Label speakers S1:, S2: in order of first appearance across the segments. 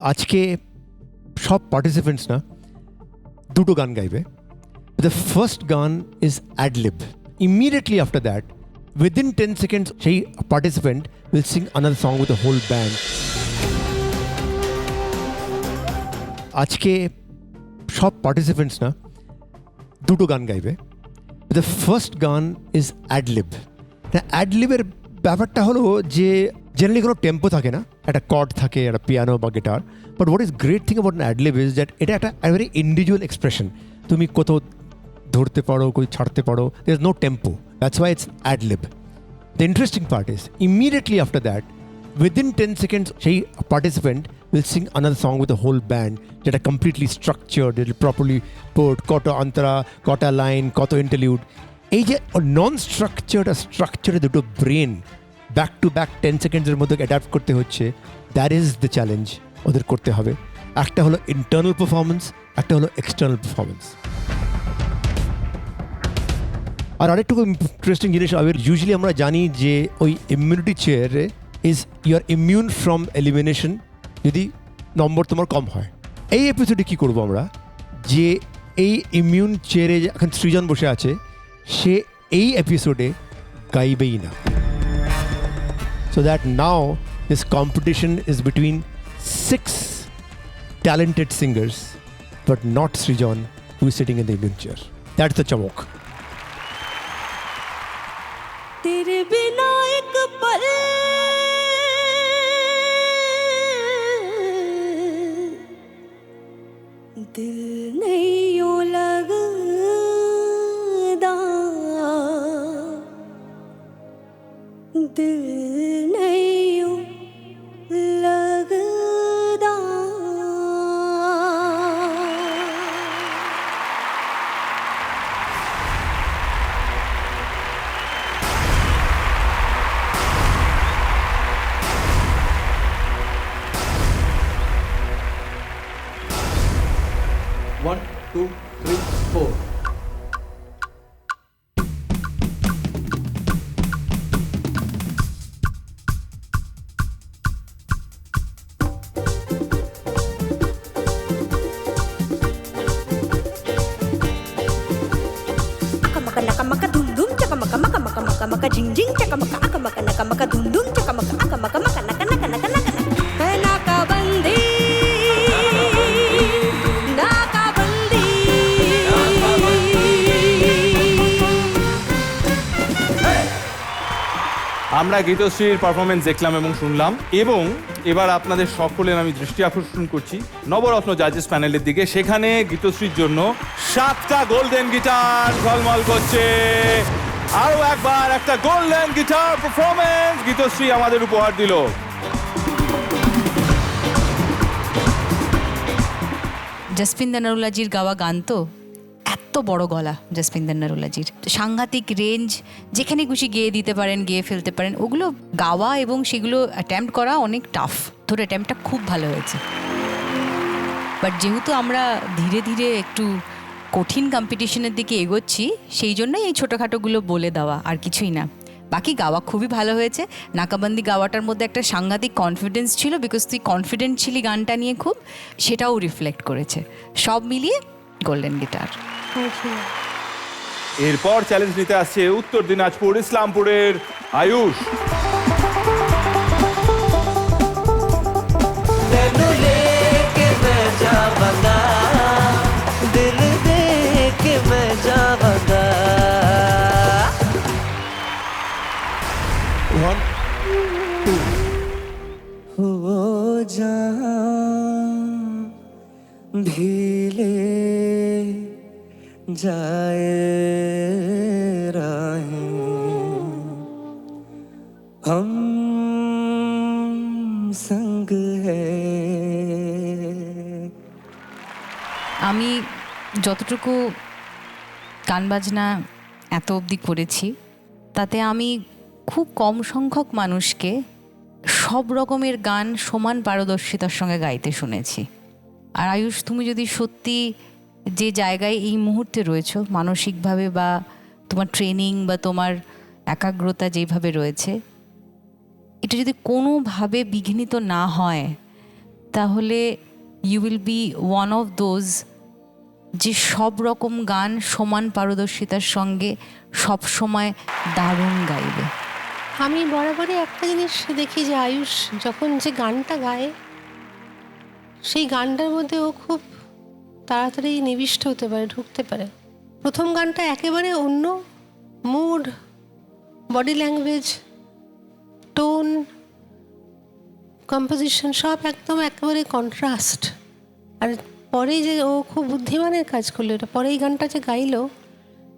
S1: আজকে সব পার্টিসিপেন্টস না দুটো গান গাইবে। দ্য ফার্স্ট গান is adlib. Immediately after that within 10 seconds সেই participant will sing another song with the whole band. আজকে সব পার্টিসিপেন্টস না দুটো গান গাইবে। দ্য ফার্স্ট গান ইজ অ্যাডলিব। অ্যাডলিবের ব্যাপারটা হলো যে জেনারেলি কোনো টেম্পো থাকে না, একটা কর্ড থাকে, একটা পিয়ানো বা guitar. But what is great thing about adlib is that এটা একটা ভেরি ইন্ডিভিজুয়াল এক্সপ্রেশন। তুমি কোথাও ধরতে পারো, কোথাও ছাড়তে পারো, there is no tempo, that's why it's adlib. The interesting part is immediately after that within 10 seconds সেই participant will sing another song with the whole band, যেটা completely structured, it properly port, কত অন্তরা, কটা line, কত interlude. এই যে নন structured আর স্ট্রাকচারে দুটো brain back to back 10 সেকেন্ডসের মধ্যে অ্যাডাপ্ট করতে হচ্ছে, দ্যাট ইজ দ্য চ্যালেঞ্জ ওদের করতে হবে। একটা হলো ইন্টারনাল পারফরমেন্স, একটা হলো এক্সটার্নাল পারফরমেন্স। আর আরেকটু ইন্টারেস্টিং জিনিস, ইউজুয়ালি আমরা জানি যে ওই ইমিউনিটি চেয়ারে is your immune from elimination যদি নম্বর তোমার কম হয়। এই এপিসোডে কী করবো আমরা, যে এই ইমিউন চেয়ারে এখন সৃজন বসে আছে, সে এই এপিসোডে গাইবেই না। So that now this competition is between 6 talented singers, but not Srijan, who is sitting in the immune chair. That's the chamok.
S2: तेरे बिना एक पल दिल नहीं यूं लगदा, दिल नहीं यूं लगदा।
S3: One, two, three, four.
S2: Akamaka nakamaka dum dum chakamaka maka maka maka maka jing jing chakamaka akamaka nakamaka dum dum chakamaka akamaka maka naka naka naka naka hai naka bandi naka bandi।
S4: আমরা গীতশ্রীর performance দেখলাম এবং শুনলাম, এবং এবার আপনাদের সকলের আমি দৃষ্টি আকর্ষণ করছি নবরত্ন জাজেস প্যানেলের দিকে। সেখানে গীতশ্রীর জন্য 7টা গোল্ডেন গিটার ঝলমল করছে। আরো একবার একটা গোল্ডেন গিটার পারফরমেন্স গীতশ্রী আমাদের উপহার দিল।
S5: জসপিন্দর নরুলাজির গাওয়া গান, তো এত বড় গলা জসপিন্দর নরুলাজির, সাংঘাতিক রেঞ্জ, যেখানে খুশি গেয়ে দিতে পারেন, গেয়ে ফেলতে পারেন। ওগুলো গাওয়া এবং সেগুলো অ্যাটেম্প্ট করা অনেক টাফ। তোর অ্যাটেম্প্টটা খুব ভালো হয়েছে। বাট যেহেতু আমরা ধীরে ধীরে একটু কঠিন কম্পিটিশনের দিকে এগোচ্ছি, সেই জন্যই এই ছোটোখাটোগুলো বলে দেওয়া, আর কিছুই না। বাকি গাওয়া খুবই ভালো হয়েছে। নাকাবন্দি গাওয়াটার মধ্যে একটা সাংঘাতিক কনফিডেন্স ছিল, বিকজ তুই কনফিডেন্ট ছিলি গানটা নিয়ে খুব, সেটাও রিফ্লেক্ট করেছে। সব মিলিয়ে গোল্ডেন গিটার।
S4: এরপর চ্যালেঞ্জ নিতে আসছে উত্তর দিনাজপুর ইসলামপুরের আয়ুষ।
S1: One, two.
S3: हो जान ढीले जाए राहें, हम संग है।
S5: আমি যতটুকু গান বাজনা এত অবধি করেছি, তাতে আমি খুব কম সংখ্যক মানুষকে সব রকমের গান সমান পারদর্শিতার সঙ্গে গাইতে শুনেছি। আর আয়ুষ, তুমি যদি সত্যি যে জায়গায় এই মুহূর্তে রয়েছো মানসিকভাবে, বা তোমার ট্রেনিং বা তোমার একাগ্রতা যেভাবে রয়েছে, এটা যদি কোনোভাবে বিঘ্নিত না হয়, তাহলে you will be one of those যে সব রকম গান সমান পারদর্শিতার সঙ্গে সব সময় দারুণ গাইবে।
S6: আমি বরাবরই একটা জিনিস দেখি যে আয়ুষ যখন যে গানটা গায় সেই গানটার মধ্যে ও খুব তাড়াতাড়ি নিবিষ্ট হতে পারে, ঢুকতে পারে। প্রথম গানটা একেবারে অন্য mood, body language, tone, composition সব একদম একেবারে কন্ট্রাস্ট। আর পরে যে ও খুব বুদ্ধিমানের কাজ করলো, এটা পরে এই গানটা যে গাইলো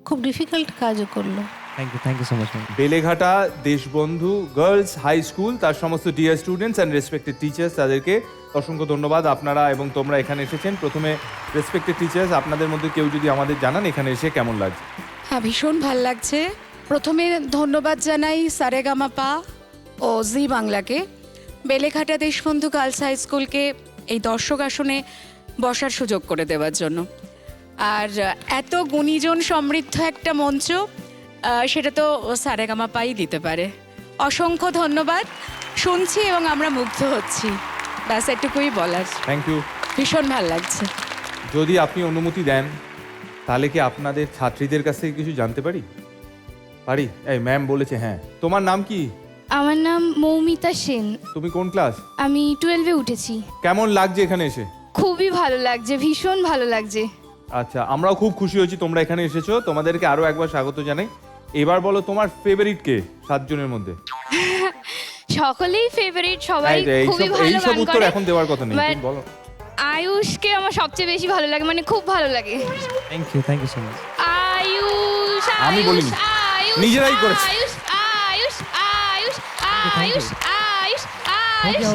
S6: খুব ডিফিকাল্ট কাজও করলো।
S3: Thank you so much ma'am.
S4: Beleghata Deshbandhu girls high school, তার সমস্ত dear students and respected teachers, তাদেরকে অসংখ্য ধন্যবাদ। আপনারা এবং তোমরা এখানে এসেছেন। প্রথমে রেসপেক্টেড টিচার্স, আপনাদের মধ্যে কেউ যদি আমাদের জানান এখানে এসে কেমন লাগছে?
S7: হ্যাঁ, ভীষণ ভাল লাগছে। প্রথমে ধন্যবাদ জানাই সারেগামাপা ও জি বাংলাকে, বেলেঘাটা দেশবন্ধু গার্লস হাই স্কুলকে এই দর্শক আসনে বসার সুযোগ করে দেওয়ার জন্য। আর এত গুণীজন সমৃদ্ধ একটা মঞ্চ, সেটা তো সারেগামাপাই দিতে পারে। অসংখ্য ধন্যবাদ। শুনছি এবং আমরা মুগ্ধ হচ্ছি, ব্যাস এটুকুই বলার।
S4: Thank you.
S7: ভীষণ ভাল লাগছে।
S4: যদি আপনি অনুমতি দেন তাহলে কি আপনাদের ছাত্রীদের কাছ থেকে কিছু জানতে পারি? পারি? এই ম্যাম বলেছে হ্যাঁ। তোমার নাম কি?
S8: আমার নাম মৌমিতা সেন।
S4: তুমি কোন ক্লাস?
S8: আমি 12-এ উঠেছি।
S4: কেমন লাগছে এখানে এসে?
S8: খুবই ভালো লাগছে, ভীষণ ভালো লাগছে।
S4: আচ্ছা, আমরাও খুব খুশি হয়েছি তোমরা এখানে এসেছো। তোমাদেরকে আরো একবার স্বাগত জানাই। এবার বলো তোমার ফেভারিট কে 7 জনের মধ্যে?
S8: সকলেই ফেভারিট, সবাই খুবই ভালো
S4: এইসব
S8: গান
S4: উত্তর
S8: করে।
S4: এখন দেওয়ার কথা নেই,
S8: But
S4: তুমি বলো।
S8: আয়ুষকে আমার সবচেয়ে বেশি ভালো লাগে, মানে খুব ভালো লাগে।
S3: Thank you so much.
S8: Ayush,
S4: আমি
S8: আয়ুষ,
S4: বলিনি,
S8: আয়ুষ,
S4: নিজেরাই করেছে।
S8: Ayush, Ayush, Ayush, Ayush, Ayush,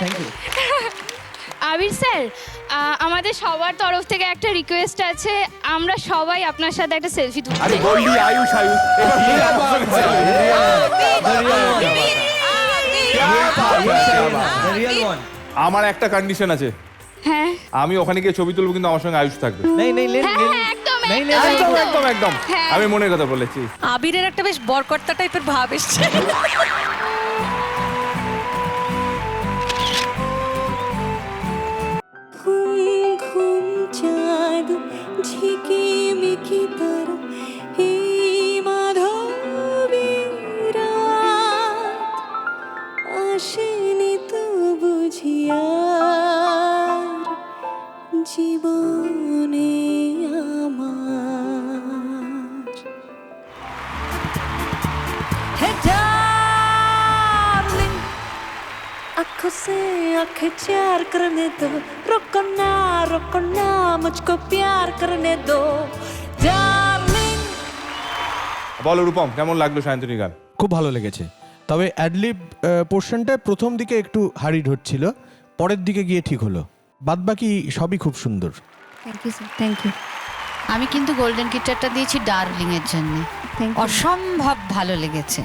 S3: thank you.
S8: Abir sir, আমাদের সবার তরফ থেকে একটা রিকোয়েস্ট আছে, আমরা সবাই আপনার সাথে একটা সেলফি তুলতে
S4: আরে
S8: চাই।
S4: বললি আয়ুষ আয়ুষ, এবার আমার একটা কন্ডিশন আছে,
S8: হ্যাঁ
S4: আমি ওখানে গিয়ে ছবি তুলবো কিন্তু আমার সঙ্গে আয়ুষ থাকবে।
S3: नहीं नहीं ले
S8: হ্যাঁ, হ্যাঁ, একদম একদম
S4: একদম একদম একদম,
S8: হ্যাঁ।
S4: আমি মনের কথা বলেছি।
S2: আবিরের একটা বেশ বরকর্তা টাইপের ভাব এসছে। ঘুম ঘুম চাঁদ ঝিকিমিকি তারা, এই মাধবী রাত আসেনি তো বুঝিয়া জীবনে আমার। হে डार्लिंग, आँखों से आँखें चार करने दो, रुको ना मुझको प्यार करने दो डार्लिंग।
S4: বলো রূপম, কেমন লাগলো সায়ন্তনী গান?
S9: খুব ভালো লেগেছে, তবে অ্যাডলিব পোর্শনটা প্রথম দিকে একটু হারিড হচ্ছিল, পরের দিকে গিয়ে ঠিক হলো। বাদবাকি সবই খুব সুন্দর।
S5: Thank you sir, thank you. আমি কিন্তু গোল্ডেন গিটারটা দিয়েছি ডার্লিং এর জন্য, অসম্ভব ভালো লেগেছে।